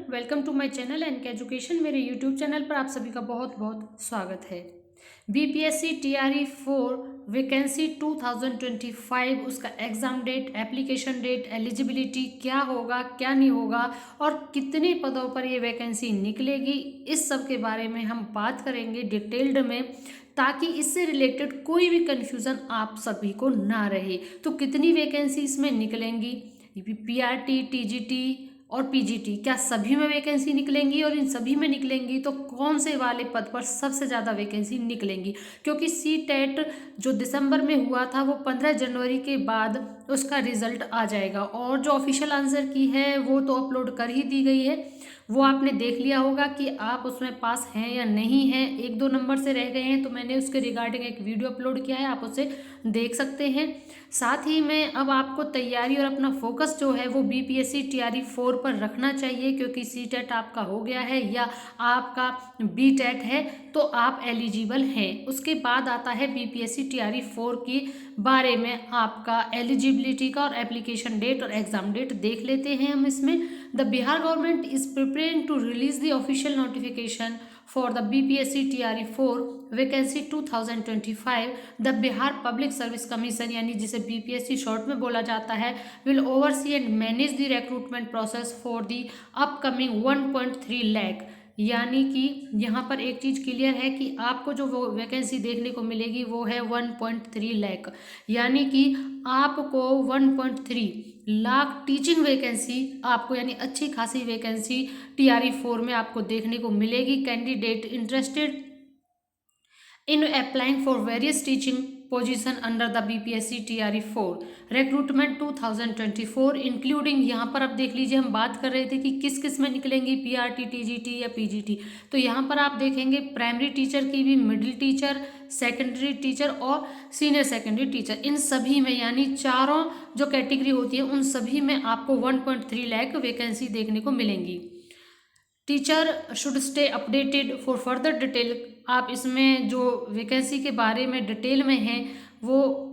Welcome to my channel NK education. मेरे YouTube channel पर आप सभी का बहुत बहुत स्वागत है। बीपीएससी टीआरई 4 वैकेंसी 2025, उसका exam date, application date, eligibility क्या होगा क्या नहीं होगा और कितने पदों पर ये वैकेंसी निकलेगी, इस सब के बारे में हम बात करेंगे डिटेल्ड में, ताकि इससे रिलेटेड कोई भी कन्फ्यूज़न आप सभी को ना रहे। तो कितनी वैकेंसी इसमें निकलेंगी, पीआरटी, टीजीटी और पीजीटी, क्या सभी में वैकेंसी निकलेंगी, और इन सभी में निकलेंगी तो कौन से वाले पद पर सबसे ज़्यादा वैकेंसी निकलेंगी। क्योंकि सी टेट जो दिसंबर में हुआ था वो 15 जनवरी के बाद उसका रिजल्ट आ जाएगा, और जो ऑफिशियल आंसर की है वो तो अपलोड कर ही दी गई है, वो आपने देख लिया होगा कि आप उसमें पास हैं या नहीं हैं। एक दो नंबर से रह गए हैं तो मैंने उसके रिगार्डिंग एक वीडियो अपलोड किया है, आप उसे देख सकते हैं। साथ ही में अब आपको तैयारी और अपना फोकस जो है वो बीपीएससी टीआरई 4 पर रखना चाहिए, क्योंकि सी टेट आपका हो गया है या आपका बी टेट है तो आप एलिजिबल हैं। उसके बाद आता है बीपीएससी टीआरई 4 की बारे में आपका एलिजिबिलिटी का और एप्लीकेशन डेट और एग्जाम डेट देख लेते हैं हम इसमें। The Bihar government is preparing to release the official notification for the BPSC TRE 4 vacancy 2025। The Bihar public service commission, यानी जिसे बीपीएससी शॉर्ट में बोला जाता है, will oversee and manage the recruitment process for the upcoming 1.3 lakh. यानी कि यहाँ पर एक चीज़ क्लियर है कि आपको जो वो वैकेंसी देखने को मिलेगी वो है 1.3 लाख, यानी कि आपको 1.3 लाख टीचिंग वैकेंसी आपको, यानी अच्छी खासी वैकेंसी टीआरई 4 में आपको देखने को मिलेगी। Candidate interested in applying for various teaching position under the BPSC TRE 4 recruitment 2024 including, यहाँ पर आप देख लीजिए, हम बात कर रहे थे कि किस किस में निकलेंगी, पीआरटी, टीजीटी या पीजीटी। तो यहाँ पर आप देखेंगे प्राइमरी टीचर की भी, मिडिल टीचर, सेकेंडरी टीचर और सीनियर सेकेंडरी टीचर, इन सभी में, यानी चारों जो कैटेगरी होती है उन सभी में आपको 1.3 लाख वैकेंसी देखने को मिलेंगी। Teacher should stay updated for further detail. आप इसमें जो वैकेंसी के बारे में डिटेल में हैं वो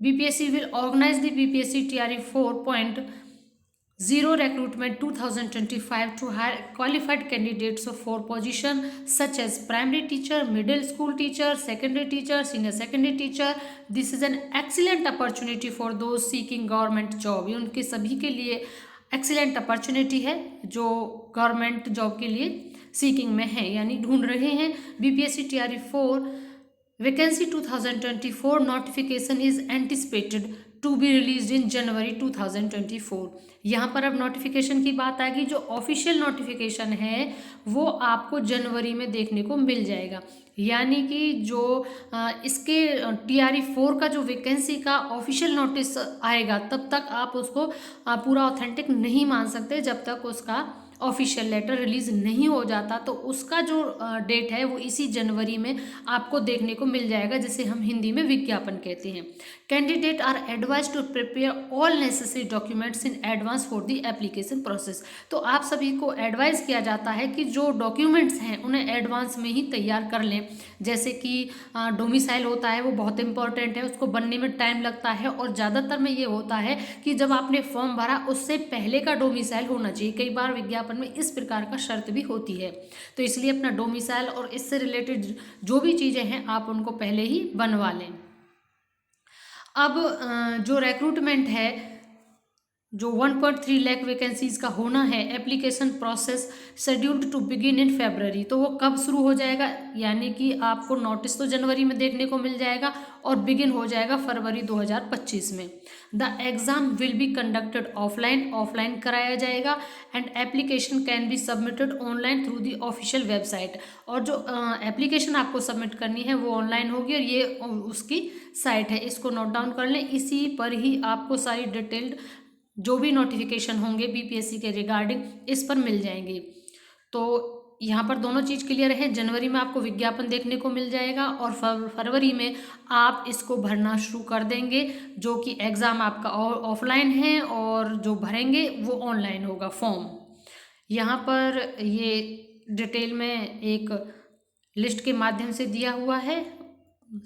BPSC will organise the BPSC TRE 4.0 recruitment 2025 to hire qualified candidates for position such as primary teacher, middle school teacher, secondary teacher, senior secondary teacher. This is an excellent opportunity for those seeking government job। ये उनके सभी के लिए excellent opportunity है जो government job के लिए seeking में है, यानी ढूंढ रहे हैं। BPSC TRE 4 vacancy 2024 notification is anticipated to be release in January 2024। यहाँ पर अब नोटिफिकेशन की बात आ गई, जो ऑफिशियल नोटिफिकेशन है वो आपको जनवरी में देखने को मिल जाएगा। यानी कि जो इसके टीआरई 4 का जो वैकेंसी का ऑफिशियल नोटिस आएगा तब तक आप उसको पूरा ऑथेंटिक नहीं मान सकते, जब तक उसका ऑफिशियल लेटर रिलीज नहीं हो जाता। तो उसका जो डेट है वो इसी जनवरी में आपको देखने को मिल जाएगा, जिसे हम हिंदी में विज्ञापन कहते हैं। Candidate are advise to prepare all necessary documents in advance for the application process. तो आप सभी को एडवाइज किया जाता है कि जो डॉक्यूमेंट्स हैं उन्हें एडवांस में ही तैयार कर लें, जैसे कि डोमिसाइल होता है वो बहुत इंपॉर्टेंट है, उसको बनने में टाइम लगता है, और ज़्यादातर में ये होता है कि जब आपने फॉर्म भरा उससे पहले का डोमिसाइल होना चाहिए। कई बार विज्ञापन में इस प्रकार का शर्त भी होती है, तो इसलिए अपना डोमिसाइल और इससे रिलेटेड जो भी चीज़ें हैं आप उनको पहले ही बनवा लें। अब जो रिक्रूटमेंट है, जो 1.3 लाख वैकेंसीज का होना है, application process scheduled to begin in February. तो वो कब शुरू हो जाएगा, यानी कि आपको नोटिस तो जनवरी में देखने को मिल जाएगा और बिगिन हो जाएगा फरवरी 2025 में। The exam will be conducted offline कराया जाएगा, and application can be submitted online through the official website. और जो एप्लीकेशन आपको सबमिट करनी है वो ऑनलाइन होगी, और ये उसकी साइट है, इसको नोट डाउन कर लें। इसी पर ही आपको सारी डिटेल्ड जो भी नोटिफिकेशन होंगे बीपीएससी के रिगार्डिंग इस पर मिल जाएंगे। तो यहाँ पर दोनों चीज़ क्लियर है, जनवरी में आपको विज्ञापन देखने को मिल जाएगा और फरवरी में आप इसको भरना शुरू कर देंगे, जो कि एग्ज़ाम आपका ऑफलाइन है और जो भरेंगे वो ऑनलाइन होगा फॉर्म। यहाँ पर ये डिटेल में एक लिस्ट के माध्यम से दिया हुआ है,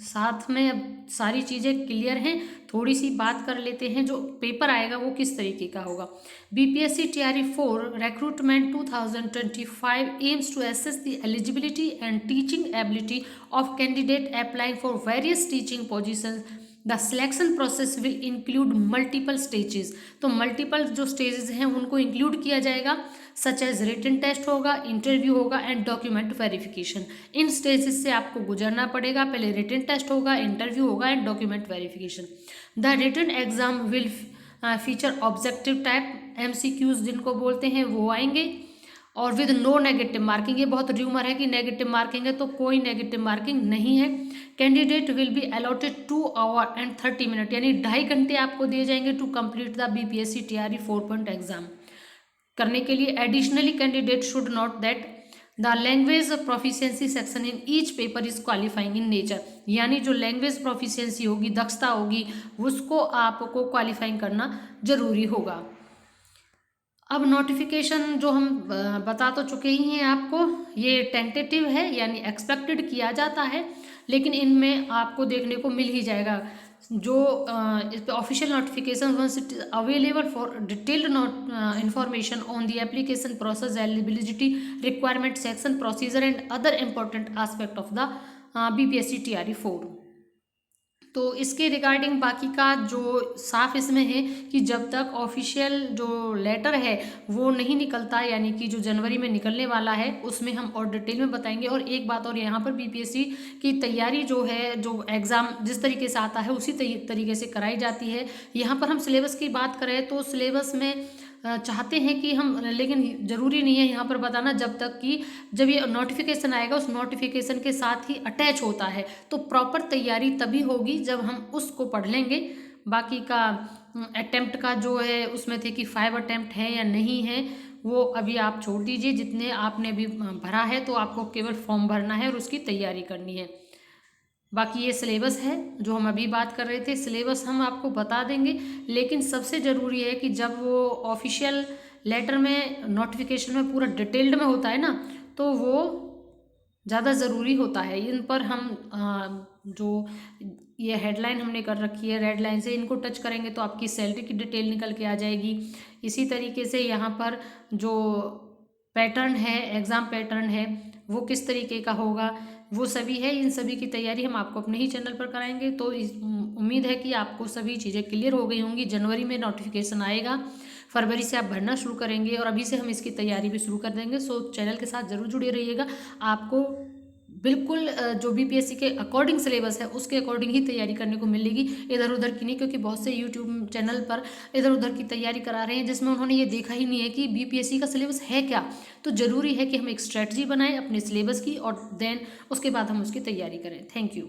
साथ में अब सारी चीज़ें क्लियर हैं। थोड़ी सी बात कर लेते हैं जो पेपर आएगा वो किस तरीके का होगा। BPSC TRE 4 recruitment 2025 aims to assess the eligibility and teaching ability of candidate applying for various teaching positions. The selection process will include multiple stages. तो मल्टीपल जो स्टेजेस हैं उनको इंक्लूड किया जाएगा, सच एज रिटन टेस्ट होगा, interview होगा and document verification. इन stages से आपको गुजरना पड़ेगा। पहले रिटन टेस्ट होगा, इंटरव्यू होगा and document verification. The written exam will feature objective type MCQs जिनको बोलते हैं वो आएंगे, और विद नो नेगेटिव मार्किंग। ये बहुत र्यूमर है कि नेगेटिव मार्किंग है, तो कोई नेगेटिव मार्किंग नहीं है। Candidate will be allotted 2 hour and 30 minute, यानी 2.5 घंटे आपको दिए जाएंगे to complete the BPSC TRE 4 point exam करने के लिए। Additionally candidate should note that the language proficiency section in each paper is qualifying in nature, यानी जो लैंग्वेज प्रोफिशिएंसी होगी, दक्षता होगी, उसको आपको क्वालिफाइंग करना जरूरी होगा। अब नोटिफिकेशन जो हम बता तो चुके ही हैं आपको, ये टेंटेटिव है यानी एक्सपेक्टेड किया जाता है, लेकिन इनमें आपको देखने को मिल ही जाएगा। जो इस पे official notification once it is available for detailed information on the application process, eligibility requirement section, procedure and other important aspect of the BPSC TRE 4। तो इसके रिगार्डिंग बाकी का जो साफ इसमें है कि जब तक ऑफिशियल जो लेटर है वो नहीं निकलता, यानी कि जो जनवरी में निकलने वाला है, उसमें हम और डिटेल में बताएंगे। और एक बात और, यहाँ पर बीपीएससी की तैयारी जो है, जो एग्ज़ाम जिस तरीके से आता है उसी तरीके से कराई जाती है। यहाँ पर हम सिलेबस की बात करें तो सिलेबस में चाहते हैं कि हम, लेकिन ज़रूरी नहीं है यहाँ पर बताना, जब तक कि जब ये नोटिफिकेशन आएगा उस नोटिफिकेशन के साथ ही अटैच होता है, तो प्रॉपर तैयारी तभी होगी जब हम उसको पढ़ लेंगे। बाकी का अटेम्प्ट का जो है उसमें थे कि 5 अटेम्प्ट हैं या नहीं है, वो अभी आप छोड़ दीजिए। जितने आपने अभी भरा है तो आपको केवल फॉर्म भरना है और उसकी तैयारी करनी है। बाकी ये सिलेबस है जो हम अभी बात कर रहे थे, सिलेबस हम आपको बता देंगे, लेकिन सबसे ज़रूरी है कि जब वो ऑफिशियल लेटर में, नोटिफिकेशन में पूरा डिटेल्ड में होता है ना, तो वो ज़्यादा ज़रूरी होता है। इन पर हम जो ये हेडलाइन हमने कर रखी है, रेड लाइन से इनको टच करेंगे तो आपकी सैलरी की डिटेल निकल के आ जाएगी। इसी तरीके से यहाँ पर जो पैटर्न है, एग्ज़ाम पैटर्न है, वो किस तरीके का होगा, वो सभी है। इन सभी की तैयारी हम आपको अपने ही चैनल पर कराएंगे। तो उम्मीद है कि आपको सभी चीज़ें क्लियर हो गई होंगी। जनवरी में नोटिफिकेशन आएगा, फरवरी से आप भरना शुरू करेंगे और अभी से हम इसकी तैयारी भी शुरू कर देंगे। सो चैनल के साथ ज़रूर जुड़े रहिएगा। आपको बिल्कुल जो बीपीएससी के अकॉर्डिंग सिलेबस है उसके अकॉर्डिंग ही तैयारी करने को मिलेगी, इधर उधर की नहीं। क्योंकि बहुत से यूट्यूब चैनल पर इधर उधर की तैयारी करा रहे हैं जिसमें उन्होंने ये देखा ही नहीं है कि बीपीएससी का सिलेबस है क्या। तो ज़रूरी है कि हम एक स्ट्रेटजी बनाएं अपने सिलेबस की और देन उसके बाद हम उसकी तैयारी करें। Thank you.